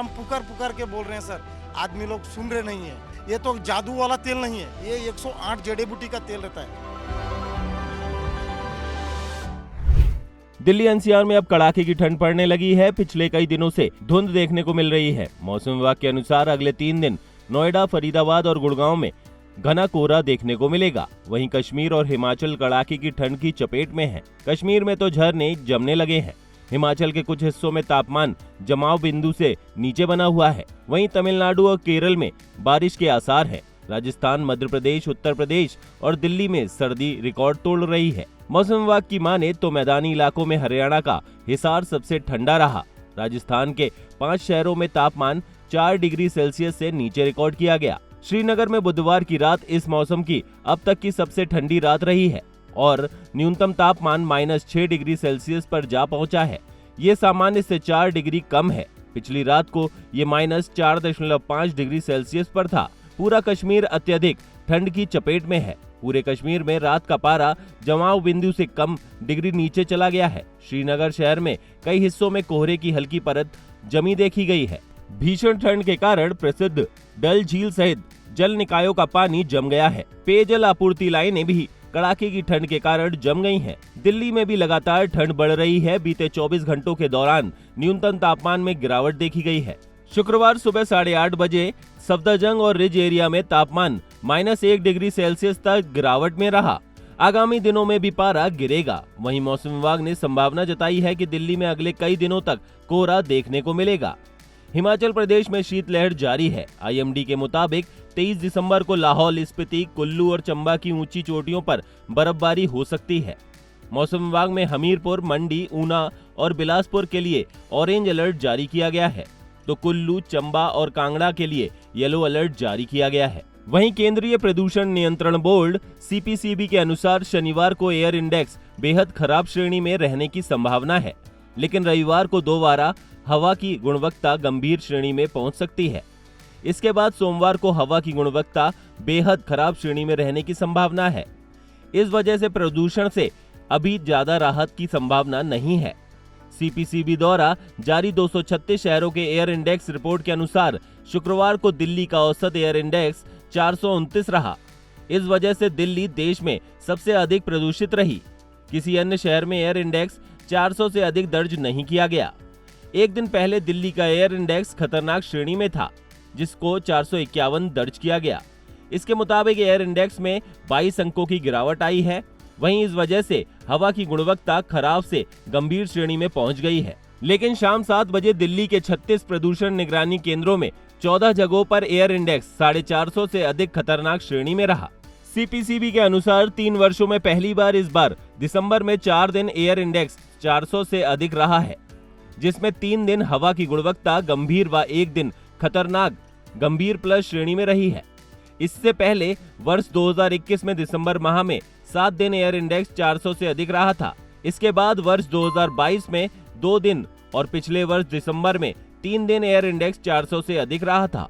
हम पुकार पुकार के बोल रहे हैं सर, आदमी लोग सुन रहे नहीं है। ये तो जादू वाला तेल नहीं है, ये 108 जड़ी बूटी का तेल रहता है। दिल्ली एनसीआर में अब कड़ाके की ठंड पड़ने लगी है। पिछले कई दिनों से धुंध देखने को मिल रही है। मौसम विभाग के अनुसार अगले 3 दिन नोएडा, फरीदाबाद और गुड़गांव में घना कोहरा देखने को मिलेगा। वहीं कश्मीर और हिमाचल कड़ाके की ठंड की चपेट में है। कश्मीर में तो झरने जमने लगे हैं। हिमाचल के कुछ हिस्सों में तापमान जमाव बिंदु से नीचे बना हुआ है। वहीं तमिलनाडु और केरल में बारिश के आसार है। राजस्थान, मध्य प्रदेश, उत्तर प्रदेश और दिल्ली में सर्दी रिकॉर्ड तोड़ रही है। मौसम विभाग की माने तो मैदानी इलाकों में हरियाणा का हिसार सबसे ठंडा रहा। राजस्थान के 5 शहरों में तापमान 4 डिग्री सेल्सियस से नीचे रिकॉर्ड किया गया। श्रीनगर में बुधवार की रात इस मौसम की अब तक की सबसे ठंडी रात रही है और न्यूनतम तापमान -6 डिग्री सेल्सियस पर जा पहुंचा है। ये सामान्य से 4 डिग्री कम है। पिछली रात को ये -4.5 डिग्री सेल्सियस पर था। पूरा कश्मीर अत्यधिक ठंड की चपेट में है। पूरे कश्मीर में रात का पारा जमाव बिंदु से कम डिग्री नीचे चला गया है। श्रीनगर शहर में कई हिस्सों में कोहरे की हल्की परत जमी देखी गई है। भीषण ठंड के कारण प्रसिद्ध डल झील सहित जल निकायों का पानी जम गया है। पेयजल आपूर्ति लाइनें भी कड़ाके की ठंड के कारण जम गई हैं। दिल्ली में भी लगातार ठंड बढ़ रही है। बीते 24 घंटों के दौरान न्यूनतम तापमान में गिरावट देखी गई है। शुक्रवार सुबह 8:30 बजे सफदरजंग और रिज एरिया में तापमान -1 डिग्री सेल्सियस तक गिरावट में रहा। आगामी दिनों में भी पारा गिरेगा। वहीं मौसम विभाग ने संभावना जताई है कि दिल्ली में अगले कई दिनों तक कोहरा देखने को मिलेगा। हिमाचल प्रदेश में शीतलहर जारी है। आईएमडी के मुताबिक 23 दिसंबर को लाहौल, स्पीति, कुल्लू और चंबा की ऊंची चोटियों पर बर्फबारी हो सकती है। मौसम विभाग में हमीरपुर, मंडी, ऊना और बिलासपुर के लिए ऑरेंज अलर्ट जारी किया गया है, तो कुल्लू, चंबा और कांगड़ा के लिए येलो अलर्ट जारी किया गया है। वहीं केंद्रीय प्रदूषण नियंत्रण बोर्ड सीपीसीबी के अनुसार शनिवार को एयर इंडेक्स बेहद खराब श्रेणी में रहने की संभावना है, लेकिन रविवार को दोबारा हवा की गुणवत्ता गंभीर श्रेणी में पहुंच सकती है। इसके बाद सोमवार को हवा की गुणवत्ता बेहद खराब श्रेणी में रहने की संभावना है। इस वजह से प्रदूषण से अभी ज्यादा राहत की संभावना नहीं है। सीपीसीबी द्वारा जारी 236 शहरों के एयर इंडेक्स रिपोर्ट के अनुसार शुक्रवार को दिल्ली का औसत एयर इंडेक्स 429 रहा। इस वजह से दिल्ली देश में सबसे अधिक प्रदूषित रही। किसी अन्य शहर में एयर इंडेक्स 400 से अधिक दर्ज नहीं किया गया। एक दिन पहले दिल्ली का एयर इंडेक्स खतरनाक श्रेणी में था, जिसको 451 दर्ज किया गया। इसके मुताबिक एयर इंडेक्स में 22 अंकों की गिरावट आई है। वहीं इस वजह से हवा की गुणवत्ता खराब से गंभीर श्रेणी में पहुंच गई है। लेकिन शाम 7 बजे दिल्ली के 36 प्रदूषण निगरानी केंद्रों में 14 जगहों पर एयर इंडेक्स 450 से अधिक खतरनाक श्रेणी में रहा। सीपीसीबी के अनुसार 3 वर्षों में पहली बार इस बार दिसंबर में 4 दिन एयर इंडेक्स 400 से अधिक रहा है, जिसमें 3 दिन हवा की गुणवत्ता गंभीर व 1 दिन खतरनाक गंभीर प्लस श्रेणी में रही है। इससे पहले वर्ष 2021 में दिसंबर माह में 7 दिन एयर इंडेक्स 400 से अधिक रहा था। इसके बाद वर्ष 2022 में 2 दिन और पिछले वर्ष दिसंबर में 3 दिन एयर इंडेक्स 400 से अधिक रहा था।